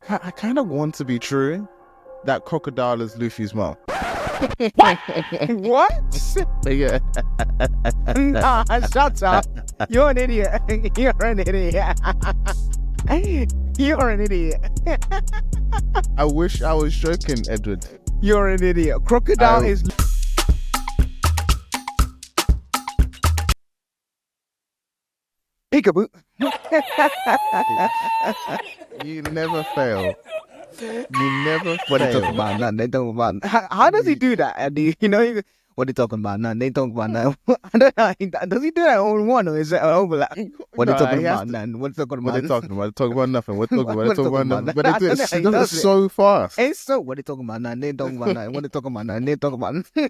I kind of want to be true that Crocodile is Luffy's mom. What? Yeah. Nah, shut up. You're an idiot. You're an idiot. You're an idiot. I wish I was joking, Edward. You're an idiot. Crocodile is... Peekaboo. You never fail. You never What they fail. talking about? Nothing. They talking about... How does he do that, Andy? You know, what they talking about? Nothing. They talking about nothing. I don't know. Does he do that on one or is it an overlap? What they talking about? Nothing. What they talking about? What they talking about? They talking about nothing. What they talking about? They What talking they about talking nothing. about? But they do I don't know how he it does it. so fast. It's so... What they talking about? Nothing. They talking about nothing. What they talking about? Nothing. They talking about nothing.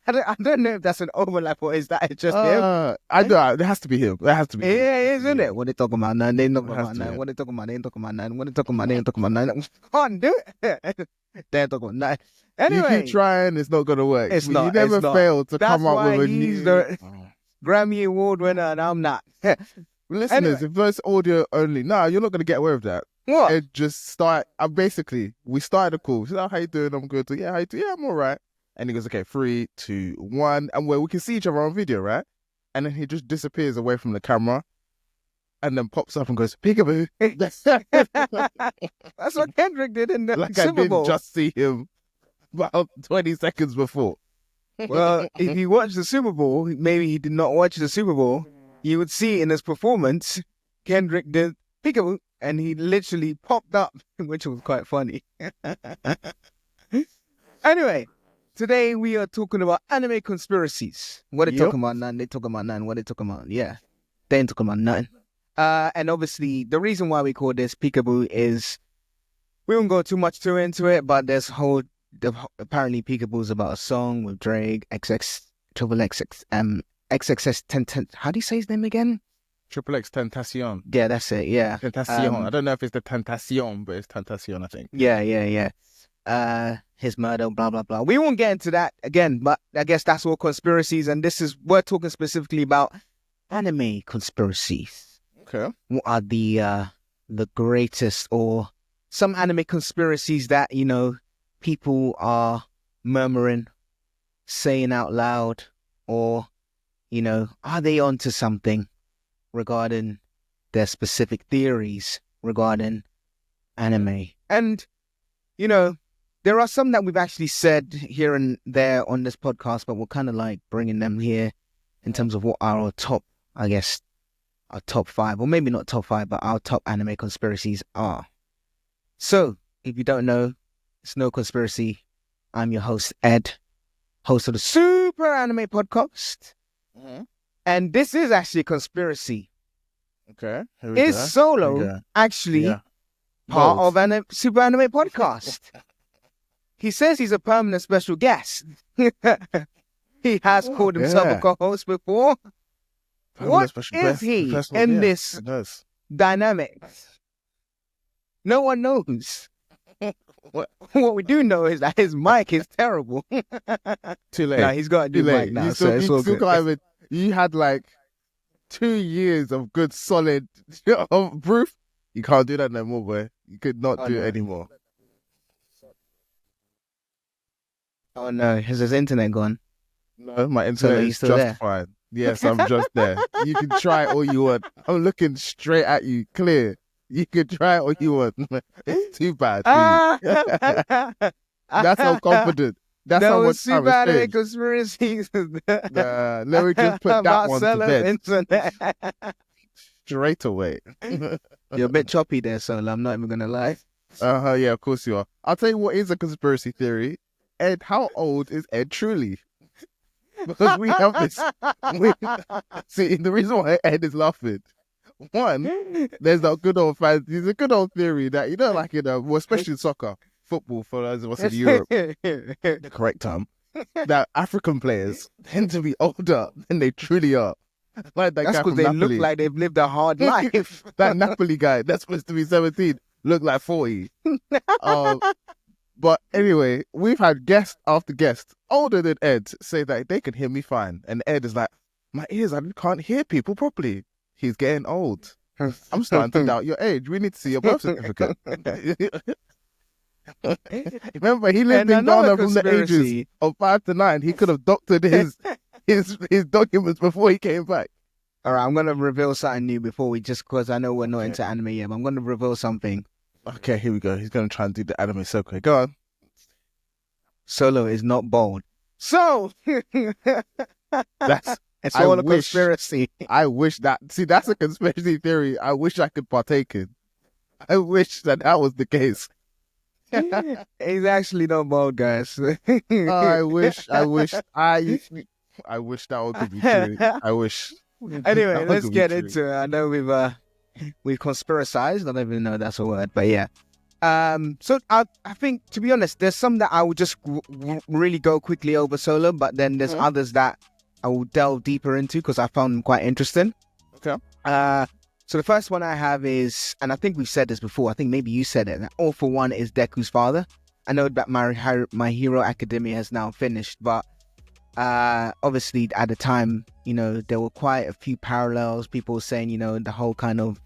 I don't know if that's an overlap or is that just him? I know. It has to be him. It has to be him. Yeah, it is, isn't it? What they talking about? Nothing. They talking It has about to nothing. be. What they talking about? They ain't talking about nothing. What they talking about? They ain't talking about nothing. Can't do it. They ain't talking about nothing. You Anyway, keep trying, it's not gonna work. It's You not, never it's not. fail to That's come up why with a he's new. the Grammy Award winner and I'm not. Listeners, Anyway. if it's audio only, no, you're not gonna get away with that. What? It just start. Basically, we started the call. She's like, "How you doing? I'm good." Yeah, how you doing? Yeah, I'm all right. And he goes, "Okay, 3, 2, 1," and where we can see each other on video, right? And then he just disappears away from the camera, and then pops up and goes, "Peekaboo." That's what Kendrick did in the Like I Super Bowl. didn't just see him about 20 seconds before. Well, if you watch the Super Bowl, maybe he did not watch the Super Bowl, you would see in his performance, Kendrick did peekaboo, and he literally popped up, which was quite funny. Anyway, today we are talking about anime conspiracies. What they Yep. talking about? Nothing. They talking about nothing. What they talking about? Yeah, they ain't talking about nothing. And obviously, the reason why we call this peekaboo is we won't go too much into it, but there's apparently Peekaboo's about a song with Drake, XXX 10. How do you say his name again? Triple X Tentacion. Yeah, that's it. Yeah, Tentacion. I don't know if it's the Tentacion, but it's Tentacion, I think. yeah. His murder, blah blah blah. We won't get into that again, but I guess that's all conspiracies, and we're talking specifically about anime conspiracies. Okay. What are the greatest or some anime conspiracies that people are murmuring, saying out loud, or are they onto something regarding their specific theories regarding anime? And there are some that we've actually said here and there on this podcast, but we're kind of like bringing them here in terms of what are our top, I guess, our top 5, or maybe not top 5, but our top anime conspiracies are. So, if you don't know, it's no conspiracy. I'm your host, Ed, host of the Suuuper Anime Podcast. Mm-hmm. And this is actually a conspiracy. Okay. Here we Is go. Solo Okay. actually Yeah. part Both. of Super Anime Podcast? He says he's a permanent special guest. He has called himself yeah. a co-host before. Permanent What special is guest. he First in one, yeah, this it does. dynamic? No one knows. What we do know is that his mic is terrible. Too late. Nah, he's got a Too new late. mic now, You so it's all good. can't even. You had like 2 years of good solid proof. You can't do that no more, boy. You could not Oh, do no. it anymore. Oh no, has his internet gone? No, my So internet are you is still just there? fine. Yes, I'm just there. You can try all you want. I'm looking straight at you, clear. You can try all you want. It's too bad. for you. That's how confident. That's how much time Super has Anime changed. Conspiracies. Let me just put that about one to selling bed internet. straight away. You're a bit choppy there, Solo. I'm not even gonna lie. Yeah, of course you are. I'll tell you what is a conspiracy theory. Ed, how old is Ed truly? Because we have this. See, the reason why Ed is laughing, one, there's that good old there's a good old theory that, like well, especially in soccer, football, for those of us in Europe, the correct term, that African players tend to be older than they truly are. Like that That's guy because from they Napoli. look like they've lived a hard life. That Napoli guy that's supposed to be 17 looked like 40. But anyway, we've had guest after guest older than Ed say that they can hear me fine, and Ed is like, my ears, I can't hear people properly. He's getting old. I'm starting to doubt your age. We need to see your birth certificate. Remember, he lived And in another Ghana from the ages conspiracy. of 5 to 9. He could have doctored his documents before he came back. All right, I'm gonna reveal something new before we because I know we're not Okay. into anime yet. But I'm gonna reveal something. Okay, here we go. He's gonna try and do the anime segue. Go on. Solo is not bold. So That's it's I all a wish- conspiracy. I wish that. See, that's a conspiracy theory. I wish I could partake in. I wish that was the case. He's actually not bold, guys. I wish that one could be true. I wish. Anyway, That one let's could be get true. into it. I know we've conspiracized. I don't even know if that's a word, but yeah. So I think, to be honest, there's some that I will just really go quickly over Solo, but then there's others that I will delve deeper into because I found them quite interesting. Okay. So the first one I have is, and I think we've said this before, I think maybe you said it, that All For One is Deku's father. I know that My Hero Academia has now finished, but obviously at the time, you know, there were quite a few parallels. People saying, you know, the whole kind of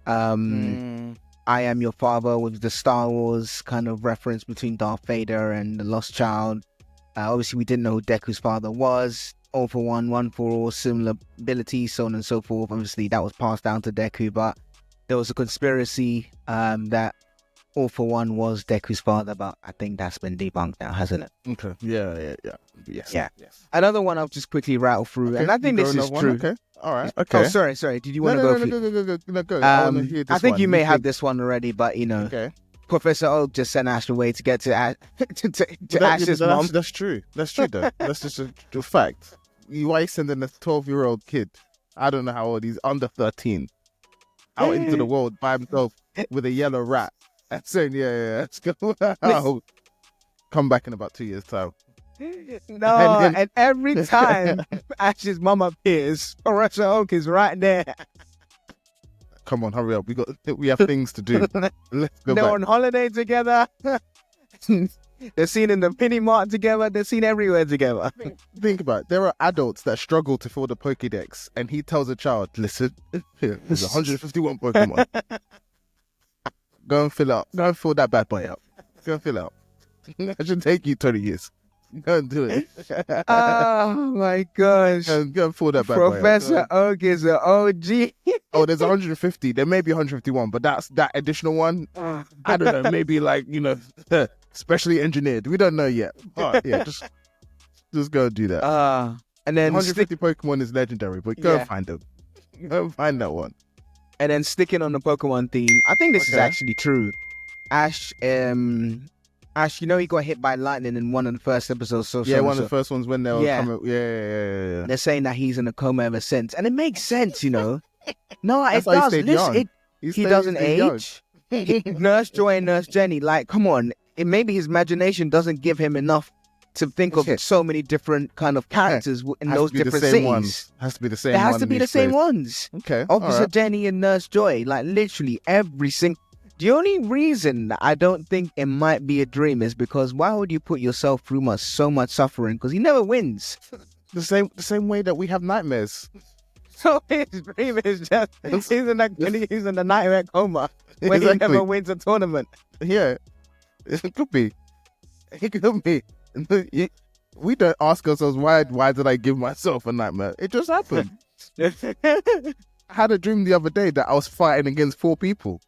I am your father with the Star Wars kind of reference between Darth Vader and the Lost Child. Obviously we didn't know who Deku's father was. All For One, One For All, similar abilities, so on and so forth. Obviously that was passed down to Deku, but there was a conspiracy that All For One was Deku's father, but I think that's been debunked now, hasn't it? Okay. Yeah. Yes. Yeah. Yes. Another one I'll just quickly rattle through, Okay, and I think you this go is another true. one? Okay. All right. Okay. Oh, sorry. Did you want to go through? No, go. I want to hear this I think one. you may have this one already, but you know, Okay. Professor Oak just sent Ash away to get to Ash's But mom. that's true. That's true, though. That's just a fact. Why are you sending a 12-year-old kid? I don't know how old he's under 13 out into the world by himself with a yellow rat and saying, yeah, let's go. I'll come back in about 2 years' time. No, And then- and every time Ash's mom appears, Professor Oak is right there. Come on, hurry up. We have things to do. Let's go They're back. on holiday together. They're seen in the mini mart together. They're seen everywhere together. Think about it. There are adults that struggle to fill the Pokédex, and he tells a child, listen, here, there's 151 Pokemon. Go and fill up. Go and fill that bad boy up. Go and fill up. That should take you 20 years. Go and do it. Oh my gosh. Go and fill that bad boy up. Professor Oak is an OG. Oh, there's 150. There may be 151, but that's that additional one. I don't know. Maybe like, you know, specially engineered. We don't know yet. But yeah, just go and do that. And then 150 Pokemon is legendary, but go and find them. Go and find that one. And then sticking on the Pokemon theme, I think this is actually true. Ash, you know, he got hit by lightning in one of the first episodes. One of the first ones when they were coming. Yeah. They're saying that he's in a coma ever since, and it makes sense, you know. No, it That's why he does. stayed Listen, young. he doesn't age. Nurse Joy and Nurse Jenny, like, come on. Maybe his imagination doesn't give him enough to think of so many different kind of characters in those different cities. Ones. Has to be the same. It has to be the same ones. Okay. Officer Jenny and Nurse Joy, like literally every single. The only reason that I don't think it might be a dream is because why would you put yourself through so much suffering? Because he never wins. The same way that we have nightmares. So his dream is just he's in the nightmare coma when he never wins a tournament. Yeah, it could be. It could be. We don't ask ourselves why did I give myself a nightmare? It just happened. I had a dream the other day that I was fighting against 4 people.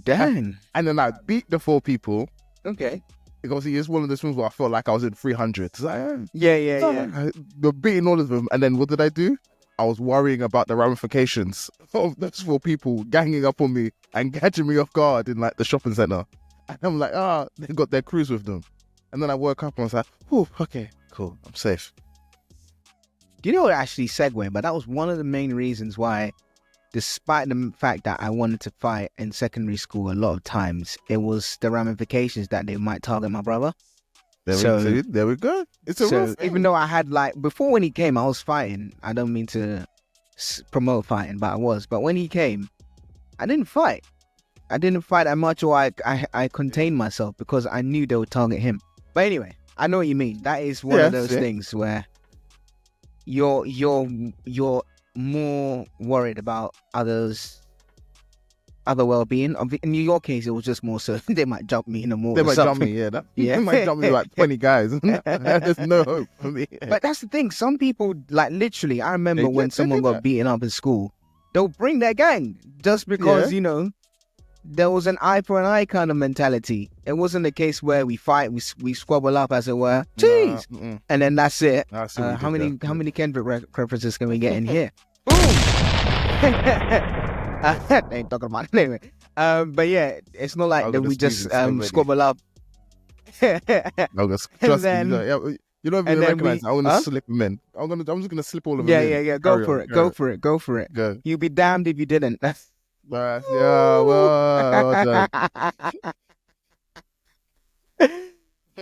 Dang. And then I beat the 4 people. Okay. Because it's one of those things where I felt like I was in 300. It's like, Yeah. We're beating all of them. And then what did I do? I was worrying about the ramifications of those 4 people ganging up on me and catching me off guard in like the shopping center. And I'm like, they got their crews with them. And then I woke up and I was like, oh, okay, cool, I'm safe. Do you know what actually segue? But that was one of the main reasons why, despite the fact that I wanted to fight in secondary school a lot of times, it was the ramifications that they might target my brother. There we go. It's a real thing. Even though I had before when he came, I was fighting. I don't mean to promote fighting, but I was. But when he came, I didn't fight. I didn't fight that much, or I contained myself because I knew they would target him. But anyway, I know what you mean. That is one of those things where you're more worried about others other well-being. In your case, it was just more so they might jump me in the morning. They might jump me, yeah. Yeah. They might jump me like 20 guys. There's no hope for me. But that's the thing. Some people, like literally, I remember when they someone do got that. beaten up in school, they'll bring their gang just because, Yeah. you know, there was an eye for an eye kind of mentality. It wasn't a case where we fight, we squabble up, as it were. Jeez. Nah, And then that's it. I see what you How did many there. how many Kendrick references can we get in here? Boom. Ain't talking about it anyway. But yeah, it's not like I'm that gonna we just squeeze in so many. squabble up. No, trust then- me. You don't and even then recognize we- it. I'm gonna huh? slip them in. I'm just gonna slip all of them in. Yeah. Go Carry for on, it. carry Go on. for it. Go for it. Go. You'd be damned if you didn't. Yeah, well done.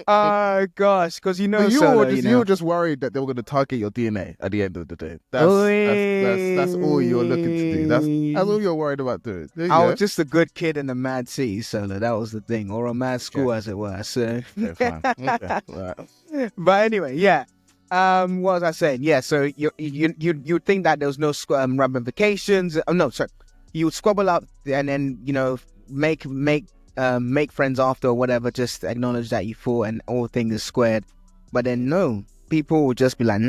Oh gosh, because you know, But you Solo, were just you you know. were just worried that they were gonna target your DNA at the end of the day. That's all you're looking to do. That's all you're worried about doing. There you I go. was just a good kid in a mad city, Solo. That was the thing, or a mad school, as it were. So, Okay, fine. Okay, right. but anyway, yeah. What was I saying? Yeah. So you think that there was no ramifications? Oh no, sorry. You would squabble up and then make friends after or whatever. Just acknowledge that you fought and all things is squared. But then no, people would just be like,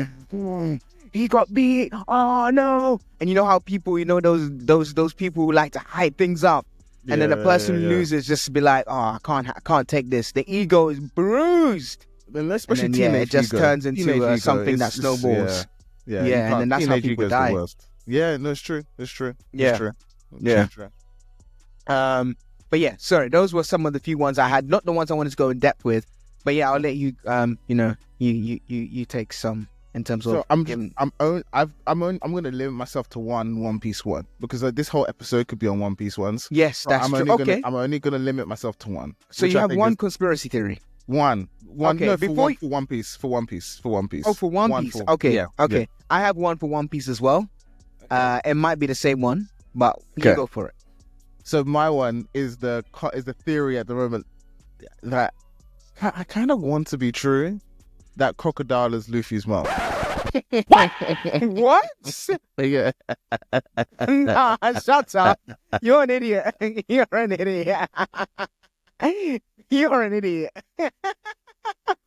he got beat. Oh no! And you know how people, those people who like to hype things up. And then the person who loses just be like, "Oh, I can't take this." The ego is bruised. Especially And then, teenage it just ego. turns into Teenage ego, something that it's- snowballs. Yeah, Yeah, and then that's how teenage people ego's the die. worst. Yeah, no, it's true. It's true. Yeah. It's true. Yeah. It's true. But yeah, sorry, those were some of the few ones I had, not the ones I wanted to go in depth with. But yeah, I'll let you, you take some in terms So of. I'm gonna limit myself to One Piece one because this whole episode could be on One Piece ones. Yes, So that's true. Okay, I'm only gonna limit myself to one. so which you I have think one is conspiracy theory. one. Okay, No, before for One Piece. For One Piece. Oh, for One Piece. Okay, yeah, okay. yeah. I have one for One Piece as well. It might be the same one, but you Okay. go for it. So my one is the theory at the moment that I kind of want to be true, that Crocodile is Luffy's mom. What? Yeah. Nah, shut up. You're an idiot. You're an idiot. You're an idiot.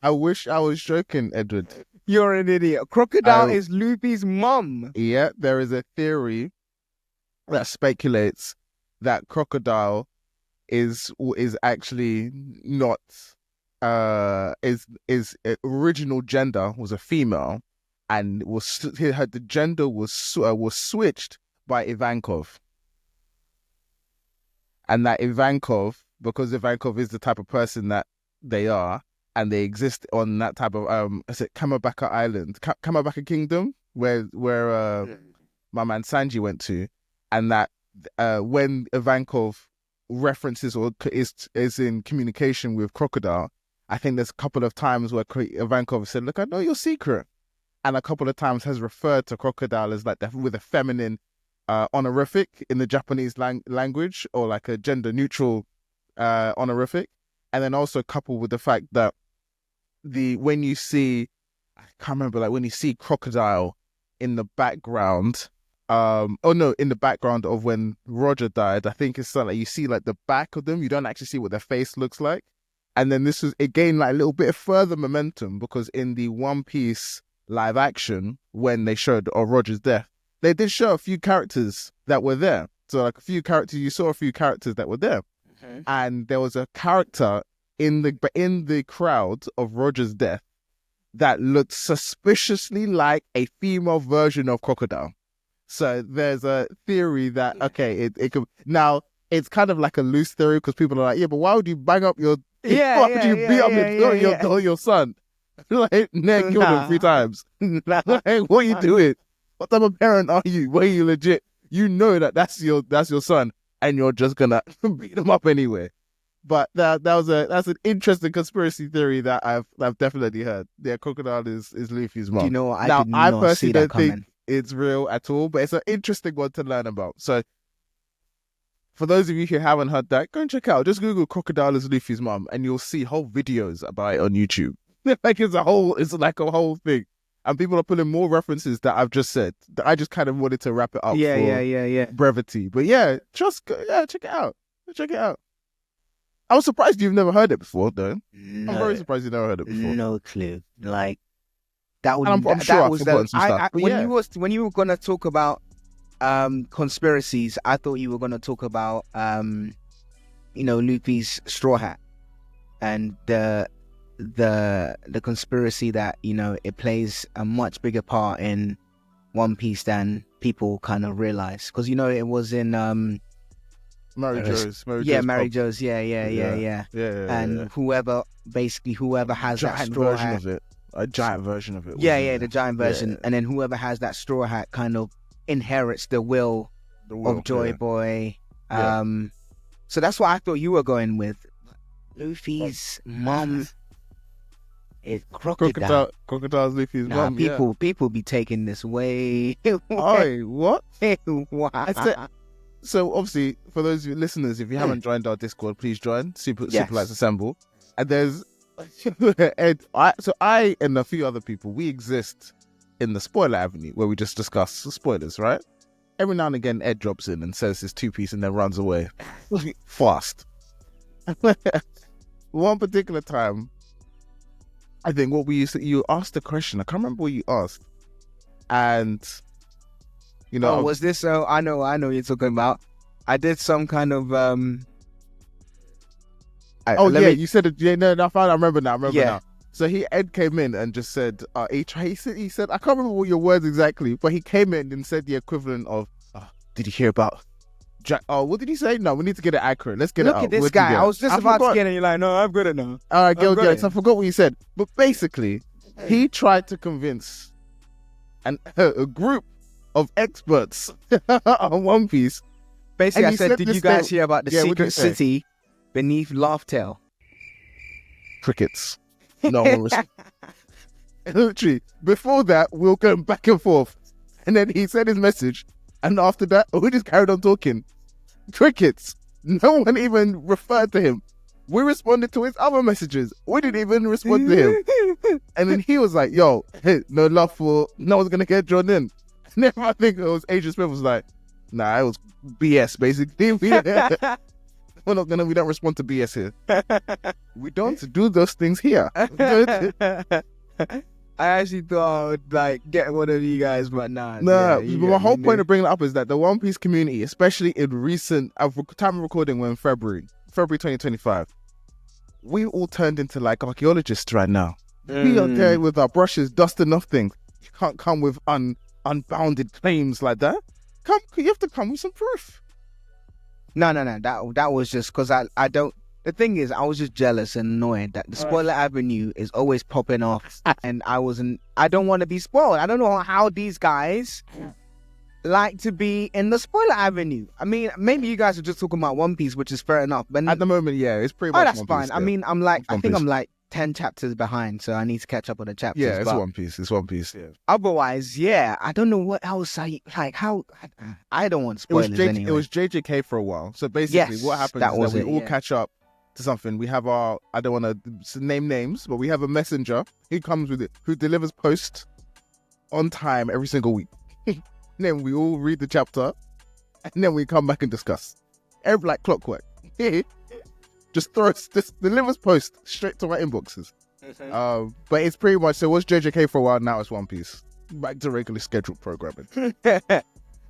I wish I was joking, Edward. You're an idiot. Crocodile I- is Luffy's mum. Yeah, there is a theory that speculates that Crocodile is actually not his original gender was a female, and the gender was switched by Ivankov, and that Ivankov, because Ivankov is the type of person that they are, and they exist on that type of is it Kamabaka Island, Kamabaka Kingdom, where my man Sanji went to, and that when Ivankov references or is in communication with Crocodile, I think there's a couple of times where Ivankov said, "Look, I know your secret," and a couple of times has referred to Crocodile as like with a feminine honorific in the Japanese language, or like a gender neutral honorific, and then also coupled with the fact that when you see Crocodile in the background, in the background of when Roger died, I think it's something like you see like the back of them, you don't actually see what their face looks like. And then it gained like a little bit of further momentum because in the One Piece live action, when they showed Roger's death, they did show a few characters that were there. So like you saw a few characters that were there. Mm-hmm. And there was a character in the crowd of Roger's death that looked suspiciously like a female version of Crocodile. So there's a theory that it could, now it's kind of like a loose theory because people are like, yeah, but why would you bang up your beat up your son? Like, Ned killed him 3 times. Like, what are you doing? What type of parent are you? Where you legit? You know that's your son, and you're just gonna beat him up anyway. But that's an interesting conspiracy theory that I've definitely heard. Yeah, Crocodile is Luffy's mom. Do you know what? Now, I did not see personally that don't coming. think it's real at all, but it's an interesting one to learn about. So, for those of you who haven't heard that, go and check out. Just Google Crocodile is Luffy's mom, and you'll see whole videos about it on YouTube. It's like a whole thing. and people are pulling more references that I've just said. That I just kind of wanted to wrap it up Yeah. brevity. But yeah, check it out. Check it out. I was surprised you've never heard it before, though. No, I'm very surprised you've never heard it before. no clue. Like that would. And I'm sure I've was forgotten some stuff. But when you were gonna talk about conspiracies, I thought you were gonna talk about Luffy's straw hat and the conspiracy that it plays a much bigger part in One Piece than people kind of realize, because it was in Mary Jo's Mary pub. Jo's, yeah. And whoever has that giant straw version hat, of it, a giant version of it. the giant version, and then whoever has that straw hat kind of inherits the will of Joy Boy. So that's what I thought you were going with. Luffy's mom is Crocodile. Crocodile's Luffy's mom. People be taking this way. Oi, what? Wow. So obviously, for those of you listeners, if you haven't joined our Discord, please join. Super Lights Assemble. And there's I and a few other people, we exist in the spoiler avenue where we just discuss spoilers, right? Every now and again, Ed drops in and says his two-piece and then runs away fast. One particular time, I think you asked a question. I can't remember what you asked, and was this? I know what you're talking about. I did some kind of. You said it. Yeah, no, I remember now. So Ed came in and just said, he said, I can't remember what your words exactly, but he came in and said the equivalent of, did you hear about Jack? Oh, what did he say? No, we need to get it accurate. Let's get it out. Look at this guy. I was just about to get it. You're like, no, I've got it now. All right, go get it. So I forgot what you said. But basically, he tried to convince a group of experts on One Piece. Basically, I said, did you guys hear about the secret city beneath Laugh-Tale? Crickets. No one was. Literally, before that, we were going back and forth. And then he said his message. And after that, we just carried on talking. Crickets. No one even referred to him. We responded to his other messages. We didn't even respond to him. And then he was like, yo, no love for, no one's going to get drawn in. And then I think it was Agent Smith was like, nah, it was BS, basically. We don't respond to BS here. We don't do those things here. I actually thought I would get one of you guys, but nah. But my whole point of bringing it up is that the One Piece community, especially in recent time of recording, when February 2025, we all turned into like archaeologists right now. We are there with our brushes dusting off things. You can't come with unbounded claims like that. You have to come with some proof. No. That was just because I don't. The thing is, I was just jealous and annoyed that the spoiler avenue is always popping off, and I don't want to be spoiled. I don't know how these guys like to be in the spoiler avenue. I mean, maybe you guys are just talking about One Piece, which is fair enough. But at the moment, yeah, it's pretty much. That's One fine. Piece, I mean, I think I'm like 10 chapters behind, so I need to catch up on the chapters. Yeah, it's One Piece. It's One Piece. Yeah. Otherwise, yeah, I don't know what else I don't want spoilers anyway. It was JJK for a while. So basically, what happens is that we all catch up to something. We have I don't want to name names, but we have a messenger who comes with it, who delivers post on time every single week. Then we all read the chapter, and then we come back and discuss. Like clockwork. Just delivers post straight to our inboxes. But it's pretty much, so it was JJK for a while, now it's One Piece. Back to regularly scheduled programming.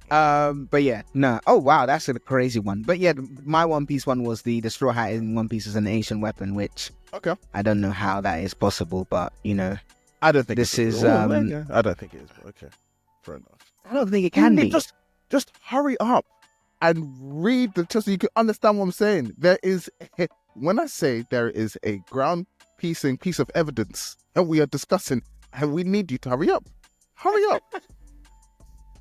But yeah, no. Oh wow, that's a crazy one. But yeah, my One Piece one was the Straw Hat in One Piece is an ancient weapon, which I don't know how that is possible, but I don't think this is. I don't think it is. But okay, fair enough. I don't think it can be. Just hurry up and read so you can understand what I'm saying. When I say there is a ground piece of evidence that we are discussing, and we need you to hurry up. Hurry up.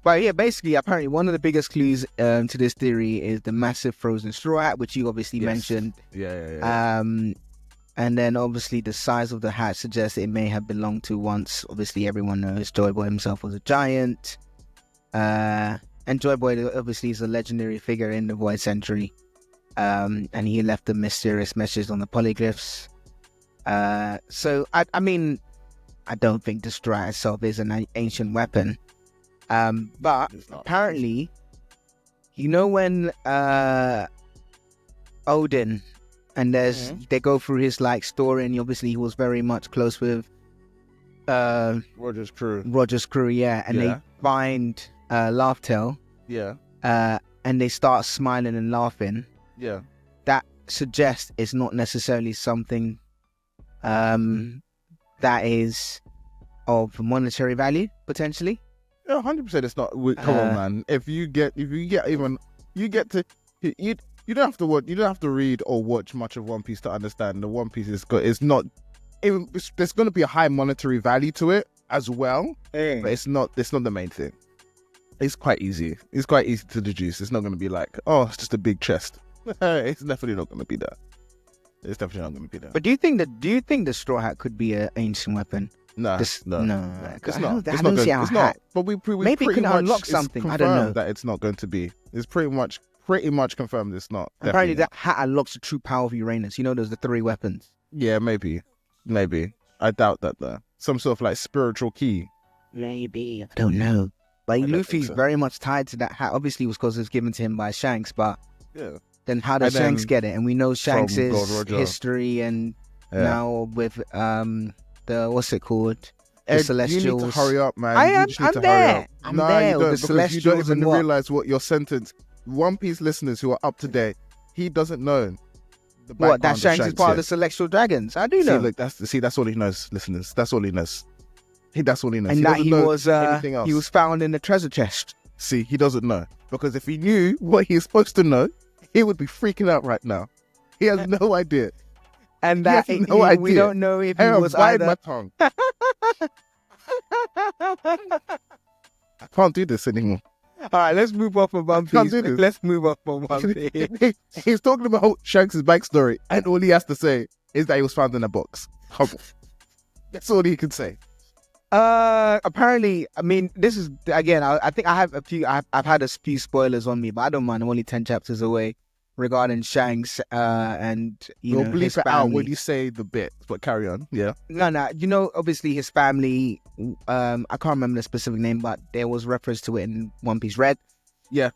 But yeah, basically, apparently one of the biggest clues to this theory is the massive frozen straw hat, which you obviously mentioned. Yeah. And then obviously the size of the hat suggests it may have belonged to once. Obviously, everyone knows Joy Boy himself was a giant. And Joy Boy obviously is a legendary figure in the Void Century. And he left a mysterious message on the polyglyphs. So, I mean, I don't think the straw hat itself is an ancient weapon. But apparently, you know when Odin and they go through his like story, and obviously he was very much close with Roger's crew. And they find Laughtail, and they start smiling and laughing. That suggests it's not necessarily something that is of monetary value potentially. 100%. It's not. Come on, man. If you get even, you get to you don't have to watch. You don't have to read or watch much of One Piece to understand the One Piece is not. There's going to be a high monetary value to it as well, but it's not the main thing. It's quite easy. It's quite easy to deduce. It's not going to be like, oh, it's just a big chest. It's definitely not going to be that. It's definitely not going to be that. But do you think the straw hat could be an ancient weapon? No. It's not. It's not. But we maybe it can unlock something. I don't know. That it's not going to be. It's pretty much confirmed. It's not. Apparently, that hat unlocks the true power of Uranus. You know, there's the 3 weapons. Yeah, maybe. I doubt that though. Some sort of like spiritual key. Maybe. I don't know. Like Luffy's very much tied to that hat. Obviously, it was because it was given to him by Shanks, but then how does Shanks get it? And we know Shanks' history, and now with the what's it called? The Celestials. You need to hurry up, man. I'm there. I'm there. You don't, the Celestials. You don't even realize what your sentence. One Piece listeners who are up to date, he doesn't know. What, that Shanks is part of the Celestial Dragons? I do know. Look, that's all he knows, listeners. That's all he knows. That's all he knows. And he that he was anything else. He was found in the treasure chest. See, he doesn't know, because if he knew what he's supposed to know, he would be freaking out right now. He has no idea. And that we don't know if he was either. My tongue. I can't do this anymore. All right, let's move off of One Piece. Let's move off of One Piece. He's talking about Shanks' backstory, and all he has to say is that he was found in a box. Come on. That's all he can say. Apparently, I mean, this is, again, I think I have a few, I've had a few spoilers on me, but I don't mind. I'm only 10 chapters away regarding Shanks, and, you know, his family. Out when you say the bit, but carry on. Yeah. No, you know, obviously his family, I can't remember the specific name, but there was reference to it in One Piece Red. Yeah.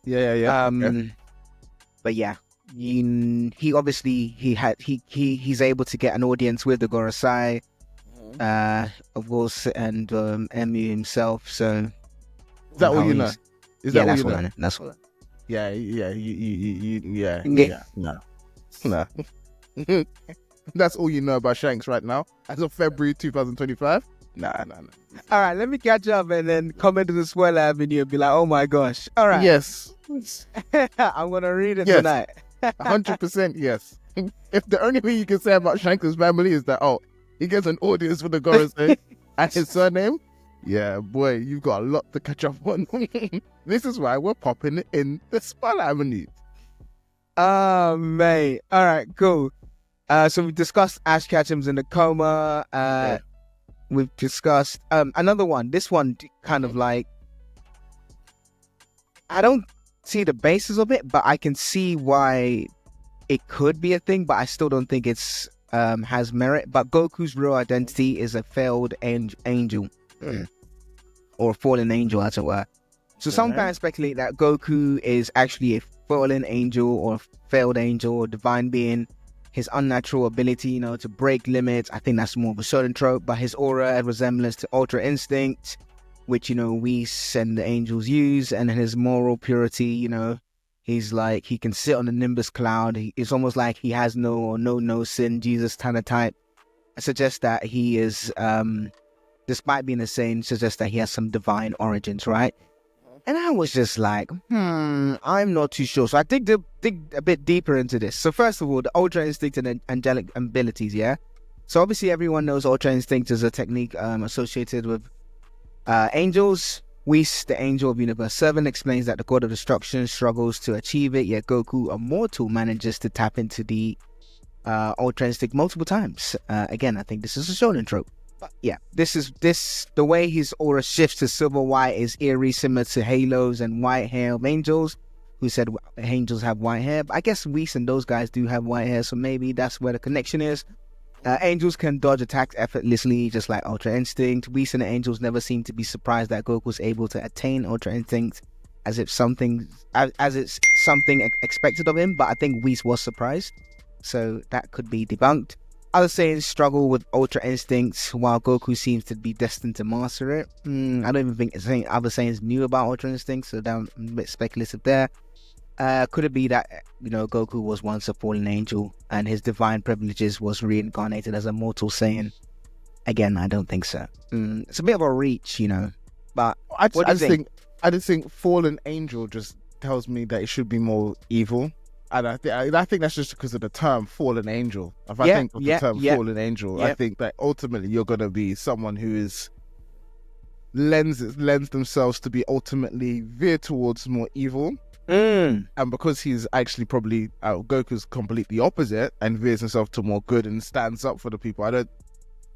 But yeah, he obviously, he's able to get an audience with the Gorosei, of course, and Emu himself. So is that all you know? Is that that's all you know? That's all. Yeah. No. That's all you know about Shanks right now, as of February 2025. Nah. All right, let me catch up and then come into the spoiler avenue and be like, oh my gosh. All right. Yes. I'm gonna read it tonight. 100% yes. If the only thing you can say about Shanks' family is that, he gets an audience for the Gorosei and his surname, yeah, boy, you've got a lot to catch up on. This is why we're popping in the spoiler avenue. Oh, mate. All right, cool. So we've discussed Ash Ketchum's in the coma. We've discussed another one. This one kind of like, I don't see the basis of it, but I can see why it could be a thing, but I still don't think it's has merit. But Goku's real identity is a failed angel. Or a fallen angel, as it were. So some fans speculate that Goku is actually a fallen angel or a failed angel or divine being. His unnatural ability, to break limits, I think that's more of a certain trope, but his aura and resemblance to Ultra Instinct, which, Whis and the angels use, and his moral purity, he's like, he can sit on the Nimbus cloud. It's almost like he has no sin, Jesus kind of type. I suggest that he is, despite being a saint, suggests that he has some divine origins, right? And I was just like, I'm not too sure. So I dig a bit deeper into this. So first of all, the Ultra Instinct and angelic abilities, yeah? So obviously everyone knows Ultra Instinct is a technique associated with angels. Whis, the angel of Universe 7, explains that the God of Destruction struggles to achieve it, yet Goku, a mortal, manages to tap into the Ultra Instinct multiple times. Again, I think this is a shonen trope. But yeah, the way his aura shifts to silver white is eerie, similar to Halos and white hair of angels, who said angels have white hair. But I guess Whis and those guys do have white hair, so maybe that's where the connection is. Angels can dodge attacks effortlessly, just like Ultra Instinct. Whis and the Angels never seem to be surprised that Goku was able to attain Ultra Instinct, as it's something expected of him. But I think Whis was surprised, so that could be debunked. Other Saiyans struggle with Ultra Instincts, while Goku seems to be destined to master it. I don't even think other Saiyans knew about Ultra Instincts, so I'm a bit speculative there. Could it be that, Goku was once a fallen angel and his divine privileges was reincarnated as a mortal Saiyan? Again, I don't think so. It's a bit of a reach, but I just think fallen angel just tells me that it should be more evil. And I think that's just because of the term fallen angel. If I think of the term fallen angel, I think that ultimately you're going to be someone who is lends themselves to be ultimately veered towards more evil. And because he's actually probably Goku's completely opposite and veers himself to more good and stands up for the people. I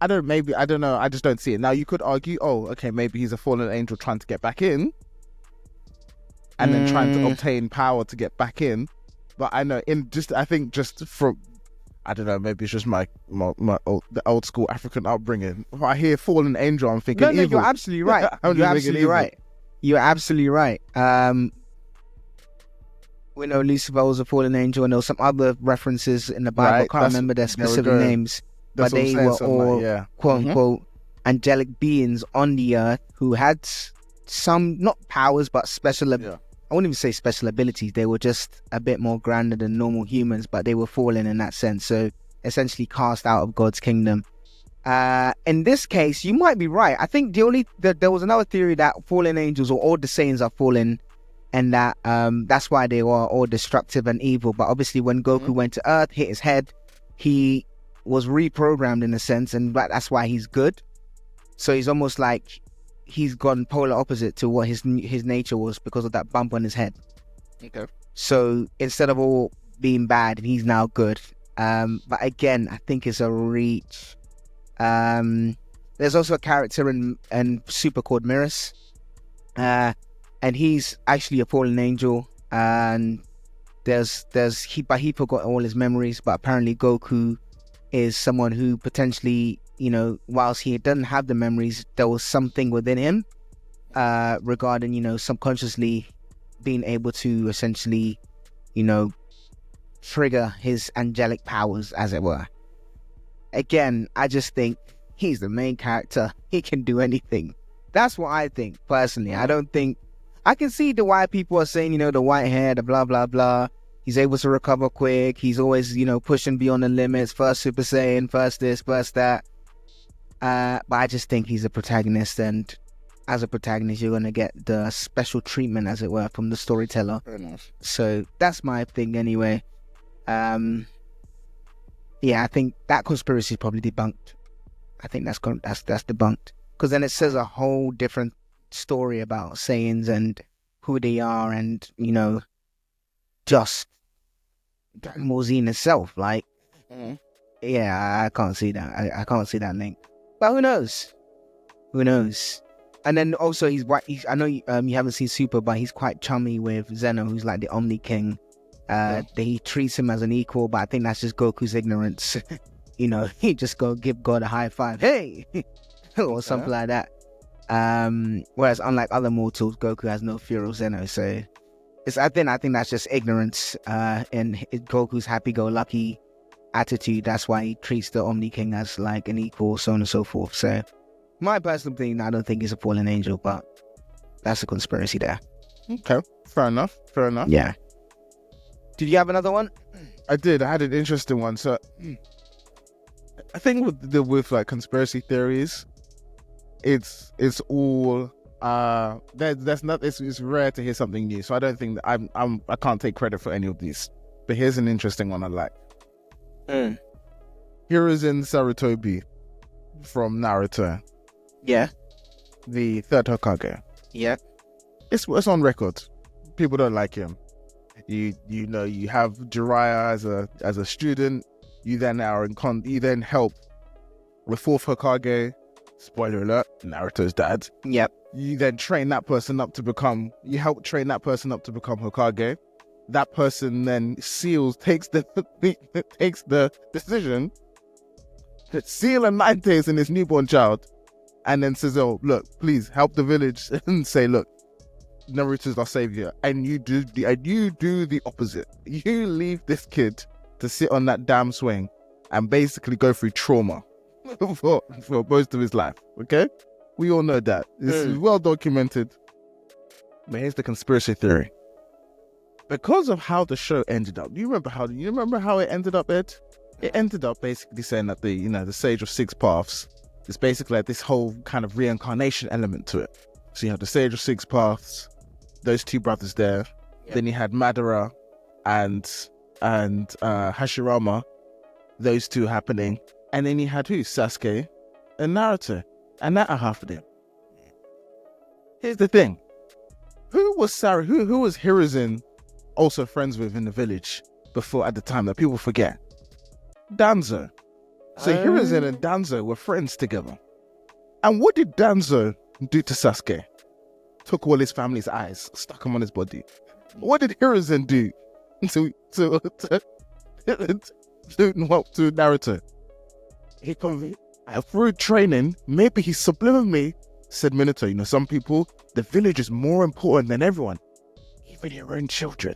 don't know. I just don't see it. Now you could argue, maybe he's a fallen angel trying to get back in, and then trying to obtain power to get back in. But I know maybe it's just my the old school African upbringing. If I hear fallen angel, I'm thinking evil. You're absolutely right. You're absolutely right. We know Lucifer was a fallen angel, and there were some other references in the Bible. I can't remember their specific names, but they were all quote unquote angelic beings on the earth who had some, not powers, but I wouldn't even say special abilities. They were just a bit more grounded than normal humans, but they were fallen in that sense. So essentially cast out of God's kingdom. In this case, you might be right. I think there was another theory that fallen angels or all the Saiyans are fallen, and that that's why they were all destructive and evil. But obviously when Goku went to Earth, hit his head, he was reprogrammed in a sense, and that's why he's good. So he's almost like he's gone polar opposite to what his nature was because of that bump on his head. Okay. So instead of all being bad, he's now good. But again, I think it's a reach. There's also a character in Suuuper called Mirrors. And he's actually a fallen angel. And he forgot all his memories, but apparently Goku is someone who potentially, whilst he doesn't have the memories, there was something within him regarding, subconsciously being able to essentially, trigger his angelic powers, as it were. Again, I just think he's the main character. He can do anything. That's what I think, personally. I don't think... I can see the why people are saying, the white hair, the blah, blah, blah. He's able to recover quick. He's always, pushing beyond the limits. First Super Saiyan, first this, first that. But I just think he's a protagonist, and as a protagonist, you're going to get the special treatment, as it were, from the storyteller. Fair enough. So that's my thing anyway. I think that conspiracy is probably debunked. I think that's debunked. Because then it says a whole different story about Saiyans and who they are, and, just Dragon Ball Z in itself. Like, I can't see that. I can't see that link. But who knows? And then also he's white. I know you haven't seen Suuuper, but he's quite chummy with Zeno, who's like the Omni King. He treats him as an equal, but I think that's just Goku's ignorance. He just go give God a high five, hey, or something like that. Whereas unlike other mortals, Goku has no fear of Zeno. So I think that's just ignorance in Goku's happy-go-lucky attitude. That's why he treats the Omni King as like an equal, so on and so forth. So my personal opinion, I don't think he's a fallen angel, but that's a conspiracy there. Okay, fair enough. Yeah. Did you have another one? I did. I had an interesting one. So I think with like conspiracy theories, it's all it's rare to hear something new. So I don't think that I can't take credit for any of these. But here's an interesting one I like. Hiruzen Sarutobi from Naruto. Yeah. The third Hokage. Yeah. It's on record. People don't like him. You have Jiraiya as a student. You then help with fourth Hokage. Spoiler alert, Naruto's dad. Yep. You then train that person up to become Hokage. That person then takes the decision seal a 9 days in his newborn child, and then says, "Oh, look, please help the village," and say, "Look, Naruto's our savior," and you do the opposite. You leave this kid to sit on that damn swing and basically go through trauma for most of his life. Okay, we all know that. This is well documented. But here's the conspiracy theory. Because of how the show ended up, do you remember how it ended up, Ed? It ended up basically saying that the Sage of Six Paths is basically like this whole kind of reincarnation element to it. So you have the Sage of Six Paths, those two brothers there. Yep. Then you had Madara and Hashirama, those two happening. And then you had who? Sasuke and Naruto. And that are half of them. Here's the thing. Who was Hiruzen also friends with in the village before, at the time, that people forget? Danzo. So Hiruzen and Danzo were friends together. And what did Danzo do to Sasuke? Took all his family's eyes, stuck them on his body. What did Hiruzen do to Naruto? He through training, maybe he subliminally said, Minato, some people, the village is more important than everyone, even your own children.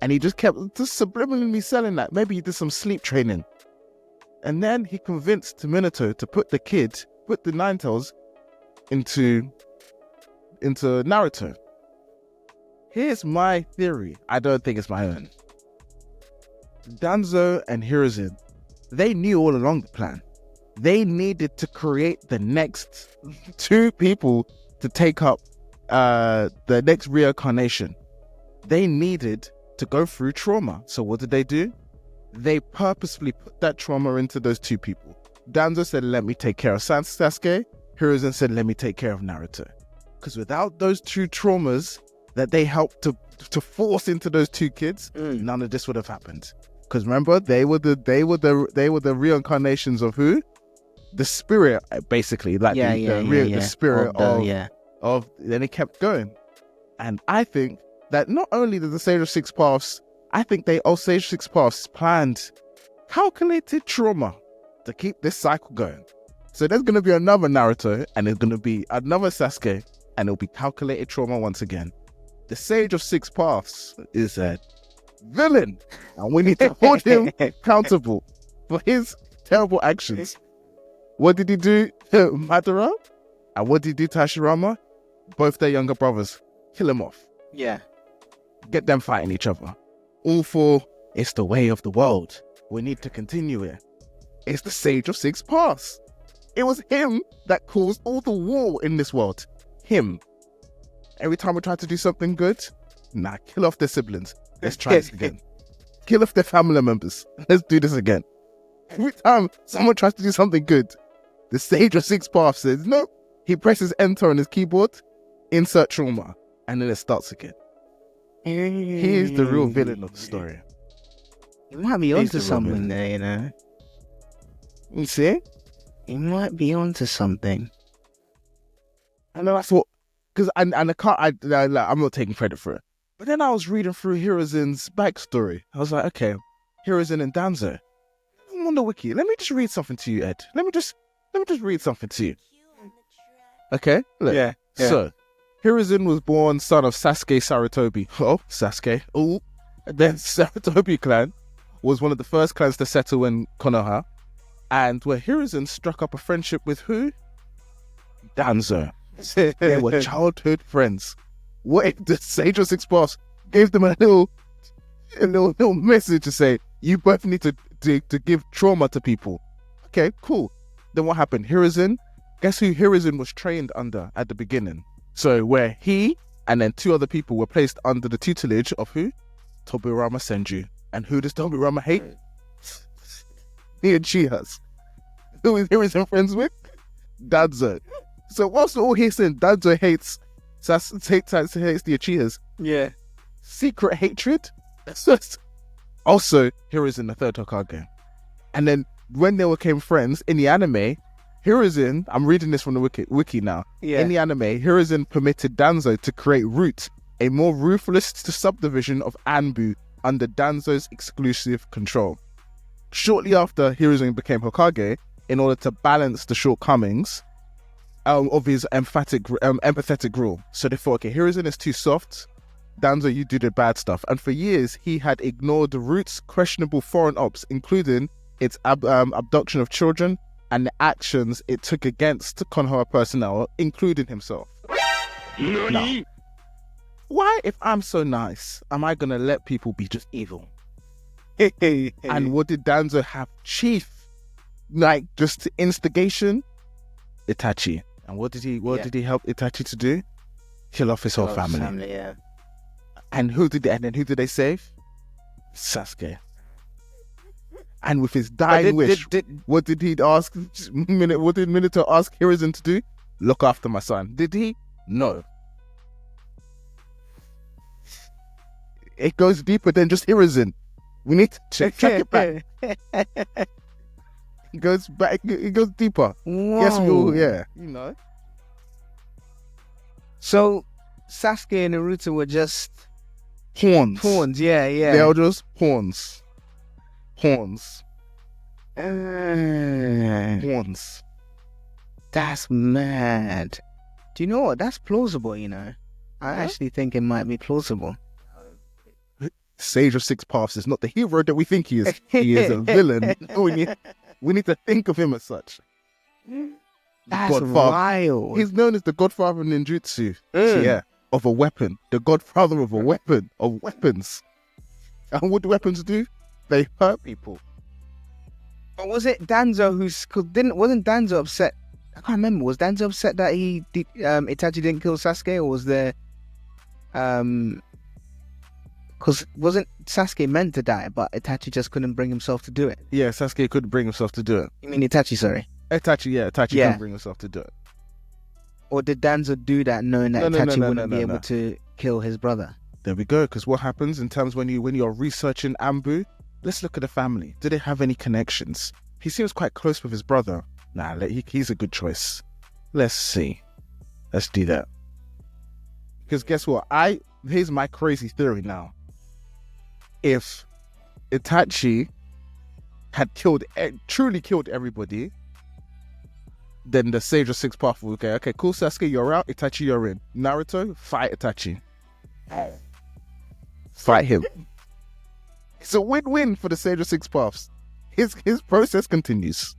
And he just kept subliminally selling that. Maybe he did some sleep training. And then he convinced Minato to put the Nine-Tails into Naruto. Here's my theory. I don't think it's my own. Danzo and Hiruzen, they knew all along the plan. They needed to create the next two people to take up the next reincarnation. They needed to go through trauma. So what did they do? They purposefully put that trauma into those two people. Danzo said, let me take care of Sasuke. Hiruzen said, let me take care of Naruto. Because without those two traumas that they helped to force into those two kids, none of this would have happened. Because remember, they were the reincarnations of who? The spirit, basically, like the spirit of. Then it kept going, and I think that not only did the Sage of Six Paths, I think Sage of Six Paths planned calculated trauma to keep this cycle going. So there's going to be another Naruto, and there's going to be another Sasuke, and it'll be calculated trauma once again. The Sage of Six Paths is a villain, and we need to hold him accountable for his terrible actions. What did he do to Madara? And what did he do to Hashirama? Both their younger brothers. Kill him off. Yeah. Get them fighting each other. All for, it's the way of the world. We need to continue it. It's the Sage of Six Paths. It was him that caused all the war in this world. Him. Every time we try to do something good, kill off their siblings. Let's try this again. Kill off their family members. Let's do this again. Every time someone tries to do something good, the Sage of Six Paths says, nope. He presses enter on his keyboard, insert trauma, and then it starts again. He's the real villain of the story. You might be onto something there, You see? You might be onto something. I know that's what, because I'm not taking credit for it. But then I was reading through Hiruzen's backstory. I was like, okay, Hiruzen and Danzo. I'm on the wiki. Let me just read something to you, Ed. Let me just read something to you. Okay? Look. Yeah. So, Hiruzen was born son of Sasuke Sarutobi. Oh, Sasuke. Oh. And then Sarutobi clan was one of the first clans to settle in Konoha. And where Hiruzen struck up a friendship with who? Danzo. They were childhood friends. What if the Sage of Six Paths gave them a little message to say, you both need to give trauma to people? Okay, cool. Then what happened? Hiruzen, guess who Hiruzen was trained under at the beginning? So where he and then two other people were placed under the tutelage of who? Tobirama Senju. And who does Tobirama hate? The Uchihas. Who is Hiruzen friends with? Danzo. So whilst all he's saying, Danzo hates the Uchihas. Yeah. Secret hatred? That's just... Also, Hiruzen the third Hokage. And then when they became friends in the anime, Hiruzen, I'm reading this from the wiki now. Yeah. In the anime, Hiruzen permitted Danzo to create Root, a more ruthless subdivision of Anbu under Danzo's exclusive control. Shortly after Hiruzen became Hokage, in order to balance the shortcomings of his empathetic rule. So they thought, okay, Hiruzen is too soft. Danzo, you do the bad stuff. And for years, he had ignored the Root's questionable foreign ops, including its abduction of children and the actions it took against Konoha personnel, including himself. Now, why, if I'm so nice, am I going to let people be just evil? And what did Danzo have? Chief, like, just instigation? Itachi. And what did he help Itachi to do? Kill off his whole family. Yeah. And who did they save? Sasuke. And with his dying wish, what did he ask? What did Minato ask Hiruzen to do? Look after my son. Did he? No. It goes deeper than just Hiruzen. We need to check it back. It goes back. It goes deeper. Whoa. Yes, we all. Yeah, you know. So Sasuke and Naruto were just Pawns. pawns. Yeah. They are just pawns. Pawns. Pawns. That's mad. Do you know what? That's plausible, you know. I actually think it might be plausible. Sage of Six Paths is not the hero that we think he is. He is a villain. We need to think of him as such. That's Godfather. wild. He's known as the godfather of ninjutsu. Yeah, of a weapon. The godfather of a weapon, of weapons. And what do weapons do? They hurt people. But was it Danzo wasn't Danzo upset? I can't remember. Was Danzo upset that Itachi didn't kill Sasuke, or was there because wasn't Sasuke meant to die, but Itachi just couldn't bring himself to do it? Yeah, Sasuke couldn't bring himself to do it. You mean Itachi, sorry? Itachi couldn't bring himself to do it. Or did Danzo do that knowing that Itachi wouldn't be able to kill his brother? There we go. Because what happens in terms when you're researching Ambu, let's look at the family. Do they have any connections? He seems quite close with his brother. Nah, he's a good choice. Let's see. Let's do that. Because guess what? Here's my crazy theory now. If Itachi had truly killed everybody, then the Sage of Six Paths will go, okay, cool, Sasuke, you're out, Itachi, you're in. Naruto, fight Itachi. Fight him. It's a win-win for the Sage of Six Paths. His process continues.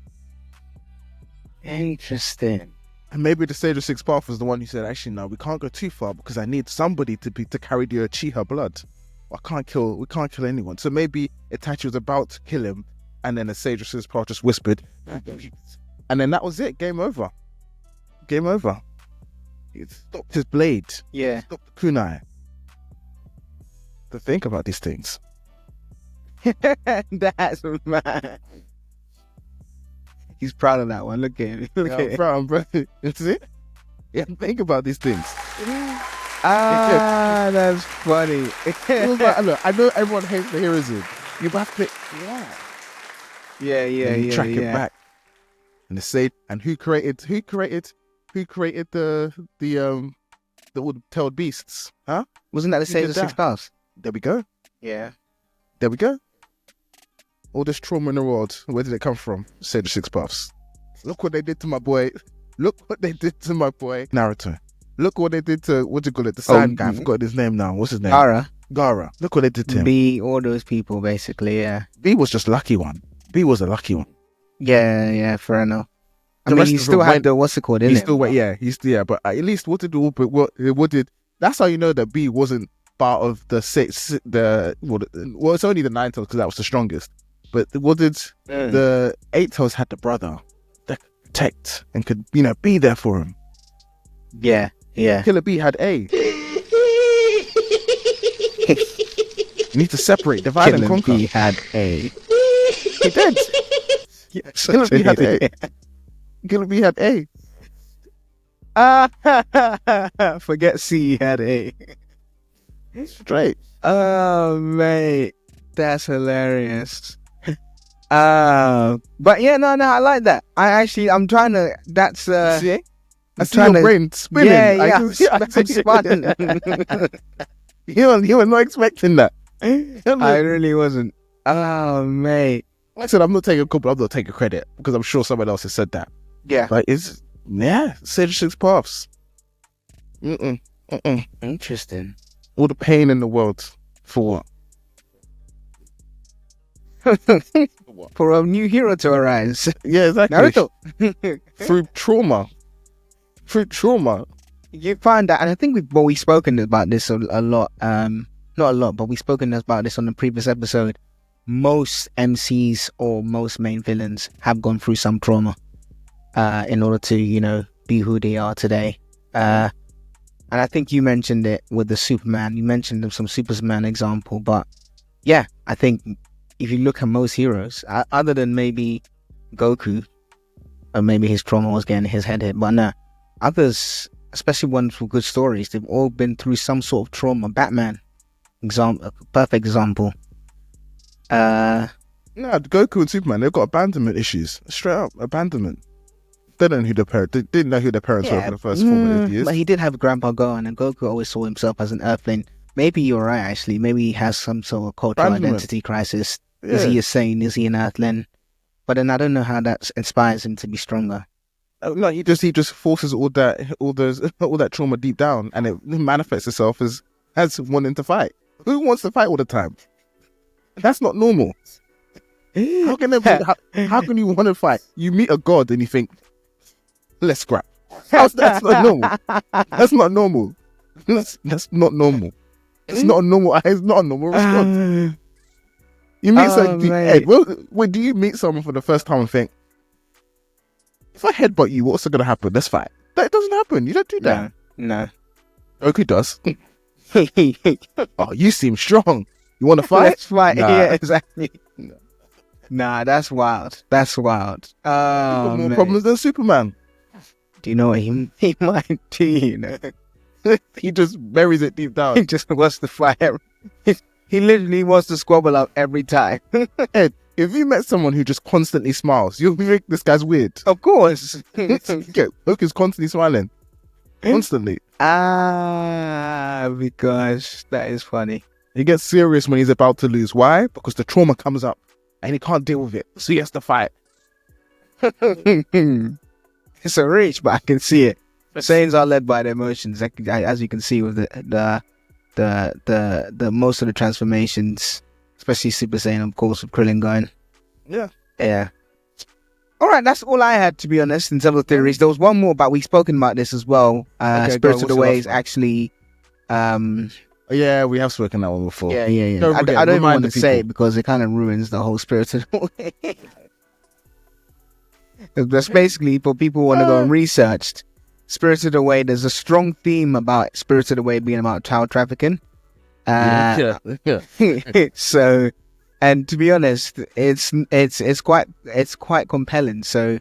Interesting. And maybe the Sage of Six Paths was the one who said, actually, no, we can't go too far because I need somebody to carry the Uchiha blood. We can't kill anyone. So maybe Itachi was about to kill him, and then the Sage of Six Paths just whispered, and then that was it. Game over. Game over. He stopped his blade. Yeah. Stopped the kunai. To think about these things. That's mad. He's proud of that one. Look at him. I'm proud, bro. That's it. Yeah, think about these things. That's funny. Look, I know everyone hates the Hiruzen. You have to, track it back. And the Sage, and who created the wood-tailed beasts? Huh? Wasn't that the Sage of Six Paths? There we go. Yeah. There we go. All this trauma in the world, where did it come from? Sage of Six Paths. Look what they did to my boy. Look what they did to my boy Naruto. Look what they did to, what do you call it? The sand guy. I forgot his name now. What's his name? Gaara. Look what they did to him. B, all those people, basically, yeah. B was just lucky one. B was a lucky one. Yeah, fair enough. I mean, he still had the, what's it called, but at least that's how you know that B wasn't part of the it's only the Nine Tails because that was the strongest. But the Eight Tails had the brother that could protect and could, be there for him. Yeah. Killer B had A. You need to separate, divide and conquer. Killer B had A. He did. Killer B had A. Killer B had A. Forget C, he had A. Straight. Oh, mate. That's hilarious. But yeah, no, I like that. I'm trying to, that's, see? I see your brain spinning. Yeah, I'm spinning. You were not expecting that. I really wasn't. Oh, mate. Like I said, I'm not taking credit because I'm sure someone else has said that. Yeah. But sage 6 paths. Interesting. All the pain in the world for what? For a new hero to arise. Yeah, exactly. Naruto. Through trauma. You find that, and I think we've spoken about this a lot. Not a lot, but we've spoken about this on the previous episode. Most MCs or most main villains have gone through some trauma in order to, be who they are today. And I think you mentioned it with the Superman. You mentioned some Superman example, but yeah, I think if you look at most heroes, other than maybe Goku, or maybe his trauma was getting his head hit, but no, others, especially ones with good stories, they've all been through some sort of trauma. Batman, perfect example. Goku and Superman, they've got abandonment issues. Straight up abandonment. They don't know who their parents. They didn't know who their parents were for the first 4 years. But he did have Grandpa Gohan, and Goku always saw himself as an Earthling. Maybe you're right, actually. Maybe he has some sort of cultural identity crisis. Yeah. Is he a Saiyan? Is he an Earthling? But then I don't know how that inspires him to be stronger. No, he just forces all that trauma deep down, and it manifests itself as wanting to fight. Who wants to fight all the time? That's not normal. How can you want to fight? You meet a god and you think, let's scrap. That's not normal. That's not normal. That's not normal. It's not a normal. It's not a normal response. You meet someone. Do you meet someone for the first time and think, if I headbutt you, what's going to happen? Let's fight. That doesn't happen. You don't do that. No. Goku does. Oh, you seem strong. You want to fight? Let's fight. Nah. Yeah, exactly. Nah, that's wild. That's wild. Oh, got more problems than Superman. Do you know what he might do? He just buries it deep down. He just wants to fight. He literally wants to squabble up every time. Ed, if you met someone who just constantly smiles, you'll think this guy's weird. Of course. Goku's constantly smiling. Constantly. Because that is funny. He gets serious when he's about to lose. Why? Because the trauma comes up and he can't deal with it. So he has to fight. It's a reach, but I can see it. Saiyans are led by their emotions, as you can see with the most of the transformations, especially Super Saiyan, of course, with Krillin going. Yeah. All right, that's all I had, to be honest, in terms of theories. There was one more, but we've spoken about this as well. Spirits of the Way is actually... yeah, we have spoken that one before. Yeah. I don't even want to say it because it kind of ruins the whole Spirits of the Way. That's basically for people who want to go and research Spirits of the Way. There's a strong theme about Spirits of the Way being about child trafficking. So, and to be honest, it's quite compelling. So,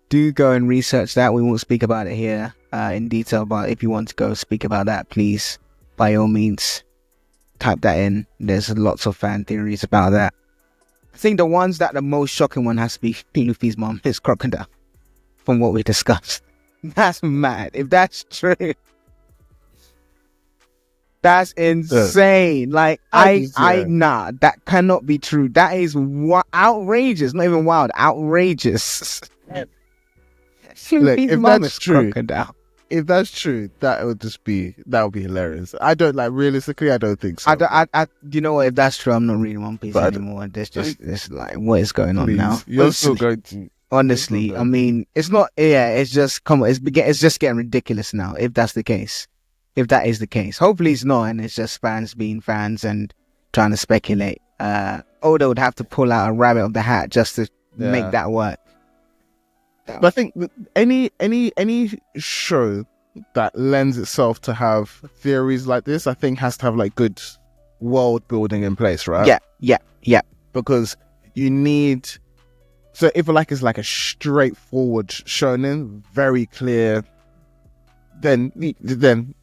do go and research that. We won't speak about it here in detail, but if you want to go speak about that, please, by all means, type that in. There's lots of fan theories about that. I think the most shocking one has to be Luffy's mom is Crocodile, from what we discussed. That's mad. If that's true, that's insane. Like, nah, that cannot be true. That is outrageous. Not even wild, outrageous. Look, if that's true, Crocodile. If that's true, that would be hilarious. I don't realistically, I don't think so. You know what? If that's true, I'm not reading One Piece anymore. It's like, what is going on now? You're still going to. Honestly, I mean, it's not. Yeah, it's just come on. It's just getting ridiculous now. If that's the case, if that is the case, hopefully it's not, and it's just fans being fans and trying to speculate. Oda would have to pull out a rabbit of the hat just to make that work. But I think any show that lends itself to have theories like this, I think has to have like good world building in place, right? Yeah. Because you need. So if it's like a straightforward shonen, very clear, then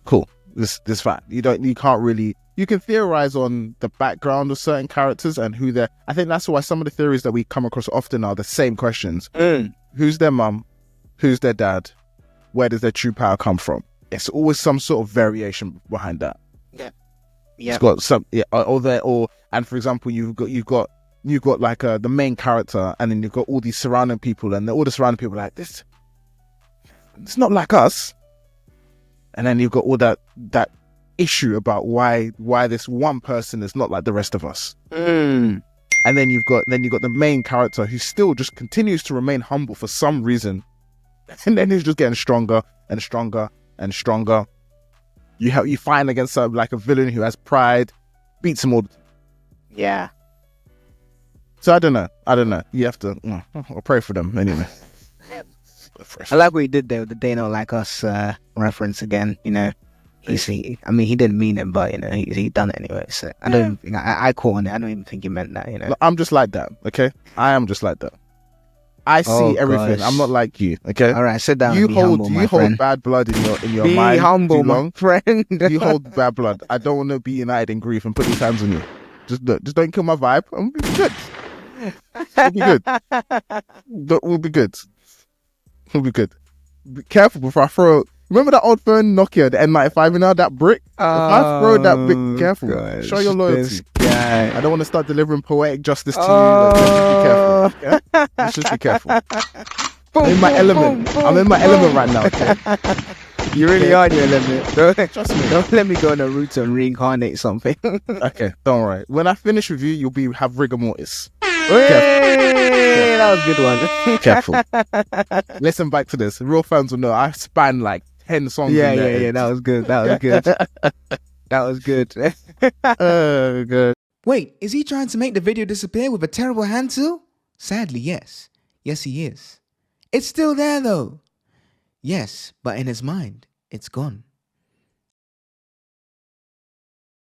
cool. This fine. You can't really. You can theorize on the background of certain characters and who they're. I think that's why some of the theories that we come across often are the same questions. Who's their mum? Who's their dad? Where does their true power come from? It's always some sort of variation behind that. Yeah. It's got some, and for example, you've got you've got like the main character, and then you've got all these surrounding people, and all the surrounding people are like, this, it's not like us. And then you've got all that issue about why this one person is not like the rest of us. And then you've got the main character who still just continues to remain humble for some reason, and then he's just getting stronger and stronger and stronger. You fight against like a villain who has pride, beats him all. Yeah. So I don't know. You have to. I'll pray for them anyway. I like what he did there with the "They Not Like Us" reference again. You know, he didn't mean it, but you know, he done it anyway. So I don't even think I caught on it. I don't even think he meant that. You know, Look, I'm just like that. Okay, I am just like that. I see everything. Gosh. I'm not like you. Okay. All right, sit down. You and be humble, my hold friend. bad blood in your Be mind. humble, too long. my friend. You hold bad blood. I don't want to be united in grief and put these hands on you. Just don't kill my vibe. I'm good. We'll be good. We'll be good. We'll be good. Be careful before I throw. Remember that old phone Nokia, the N95, you know, that brick? If I throw that brick, careful. Gosh, Show your loyalty. this guy. I don't want to start delivering poetic justice to you. Like, just be careful. Yeah? Let's just be careful. Boom, I'm in my boom, element. boom, boom, I'm in my boom. element right now. Okay? You really are in your element. Trust me. Don't let me go on a route and reincarnate something. Okay, don't worry. When I finish with you, you'll have rigor mortis. Hey, that was a good one. Careful. Listen back to this. Real fans will know I span like 10 songs. Yeah, in there. yeah. That was good. That was good. That was good. Oh, good. Wait, is he trying to make the video disappear with a terrible hand tool? Sadly, yes. Yes, he is. It's still there though. Yes, but in his mind, it's gone.